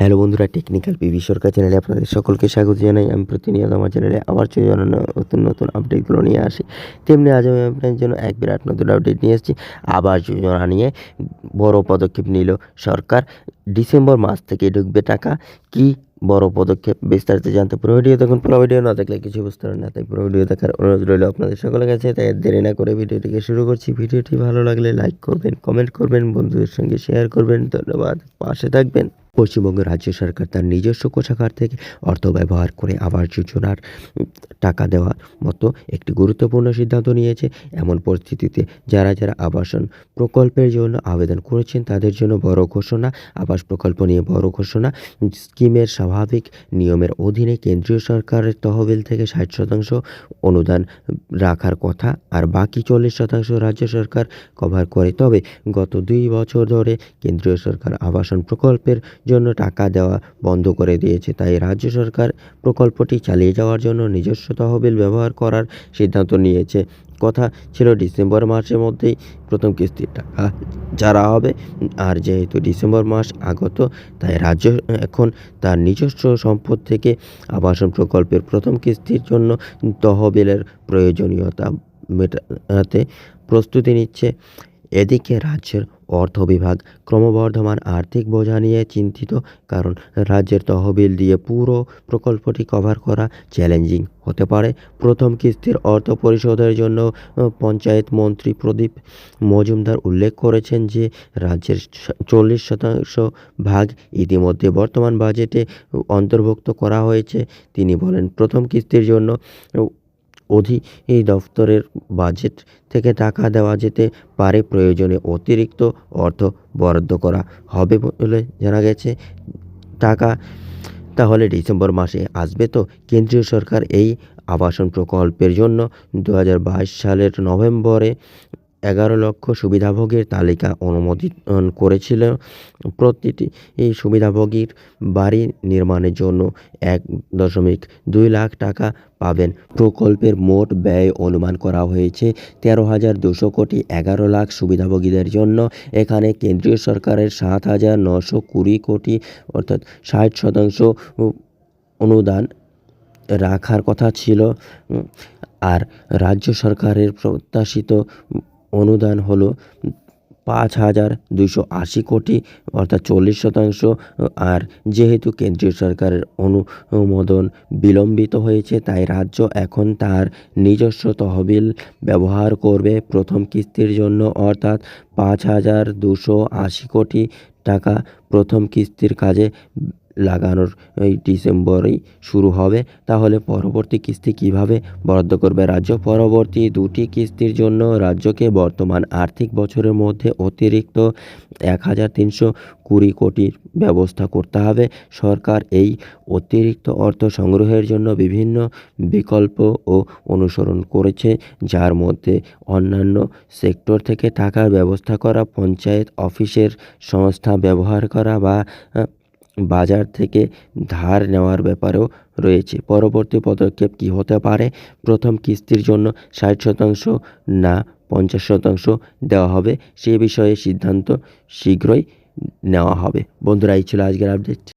Hello বন্ধুরা, technical PV সরকার চ্যানেলে আপনাদের সকলকে স্বাগত জানাই। আমি প্রতিনিয়ত আমার চ্যানেলে আবার নতুন নতুন আপডেটগুলো নিয়ে আসি। তেমনি আজ আমি আপনাদের জন্য এক বিরাট নতুন আপডেট নিয়ে এসেছি। আবাস যোজনা নিয়ে বড় পদক্ষেপ নিল সরকার। ডিসেম্বর মাস থেকে ঢুকবে টাকা। কি বড় পদক্ষেপ, বিস্তারিত জানতে পুরো ভিডিও দেখুন। পুরো ভিডিও না দেখলে কিছু বুঝতে পারেন না, তাই পুরো ভিডিও দেখার অনুরোধ রইল আপনাদের সকলের কাছে। তাই দেরি না করে ভিডিওটিকে শুরু করছি। ভিডিওটি ভালো লাগলে লাইক করবেন, কমেন্ট করবেন, বন্ধুদের সঙ্গে শেয়ার করবেন। ধন্যবাদ, পাশে থাকবেন। পশ্চিমবঙ্গ রাজ্য সরকার তার নিজস্ব কোষাগার থেকে অর্থ ব্যবহার করে আবাস যোজনার টাকা দেওয়ার মতো একটি গুরুত্বপূর্ণ সিদ্ধান্ত নিয়েছে। এমন পরিস্থিতিতে যারা আবাসন প্রকল্পের জন্য আবেদন করেছেন তাদের জন্য বড় ঘোষণা। আবাস প্রকল্প নিয়ে বড় ঘোষণা। স্কিমের স্বাভাবিক নিয়মের অধীনে কেন্দ্রীয় সরকারের তহবিল থেকে 60% অনুদান রাখার কথা, আর বাকি 40% রাজ্য সরকার কভার করে। তবে গত 2 বছর ধরে কেন্দ্রীয় সরকার আবাসন প্রকল্পের জন্য টাকা দেওয়া বন্ধ করে দিয়েছে। তাই রাজ্য সরকার প্রকল্পটি চালিয়ে যাওয়ার জন্য নিজস্ব তহবিল ব্যবহার করার সিদ্ধান্ত নিয়েছে। কথা ছিল ডিসেম্বর মাসের মধ্যেই প্রথম কিস্তির টাকা ছাড়া হবে। আর যেহেতু ডিসেম্বর মাস আগত, তাই রাজ্য এখন তার নিজস্ব সম্পদ থেকে আবাসন প্রকল্পের প্রথম কিস্তির জন্য তহবিলের প্রয়োজনীয়তা মেটাতে প্রস্তুতি নিচ্ছে। এদিকে রাজ্যের অর্থ বিভাগ ক্রমবর্ধমান আর্থিক বোঝা নিয়ে চিন্তিত, কারণ রাজ্যের তহবিল দিয়ে পুরো প্রকল্পটি কভার করা চ্যালেঞ্জিং হতে পারে। প্রথম কিস্তির অর্থ পরিশোধের জন্য পঞ্চায়েত মন্ত্রী প্রদীপ মজুমদার উল্লেখ করেছেন যে রাজ্যের 40% ভাগ ইতিমধ্যে বর্তমান বাজেটে অন্তর্ভুক্ত করা হয়েছে। তিনি বলেন, প্রথম কিস্তির জন্য অধিদপ্তরের বাজেট থেকে টাকা দেওয়া যেতে পারে। প্রয়োজনে অতিরিক্ত অর্থ বরাদ্দ করা হবে বলে জানা গেছে। টাকা তাহলে ডিসেম্বর মাসে আসবে তো? কেন্দ্রীয় সরকার এই আবাসন প্রকল্পের জন্য 2022 সালের নভেম্বরে 11 লক্ষ সুবিধাভোগীর তালিকা অনুমোদন করেছিল। প্রতিটি এই সুবিধাভোগীর বাড়ি নির্মাণের জন্য 1.2 লাখ টাকা পাবেন। প্রকল্পের মোট ব্যয় অনুমান করা হয়েছে 13,200 কোটি। 11 লাখ সুবিধাভোগীদের জন্য এখানে কেন্দ্রীয় সরকারের 7,920 কোটি অর্থাৎ 60% অনুদান রাখার কথা ছিল। আর রাজ্য সরকারের প্রত্যাশিত অনুদান হলো 5,280 কোটি অর্থাৎ 40%। আর যেহেতু কেন্দ্রীয় সরকারের অনুমোদন বিলম্বিত হয়েছে, তাই রাজ্য এখন তার নিজস্ব তহবিল ব্যবহার করবে প্রথম কিস্তির জন্য, অর্থাৎ 5,280 কোটি টাকা প্রথম কিস্তির কাজে লাগানোর এই ডিসেম্বরেই শুরু হবে। তাহলে পরবর্তী কিস্তি কিভাবে বরাদ্দ করবে রাজ্য? পরবর্তী 2টি কিস্তির জন্য রাজ্যকে বর্তমান আর্থিক বছরের মধ্যে অতিরিক্ত 1,320 কোটির ব্যবস্থা করতে হবে। সরকার এই অতিরিক্ত অর্থ সংগ্রহের জন্য বিভিন্ন বিকল্প অনুসরণ করেছে, যার মধ্যে অন্যান্য সেক্টর থেকে টাকার ব্যবস্থা করা, পঞ্চায়েত অফিসের সংস্থা ব্যবহার করা বা বাজার থেকে ধার নেওয়ার ব্যাপারেও রয়েছে। পরবর্তী পদক্ষেপ কী হতে পারে? প্রথম কিস্তির জন্য 60% না 50% দেওয়া হবে, সে বিষয়ে সিদ্ধান্ত শীঘ্রই নেওয়া হবে। বন্ধুরা, এই ছিল আজকের আপডেট।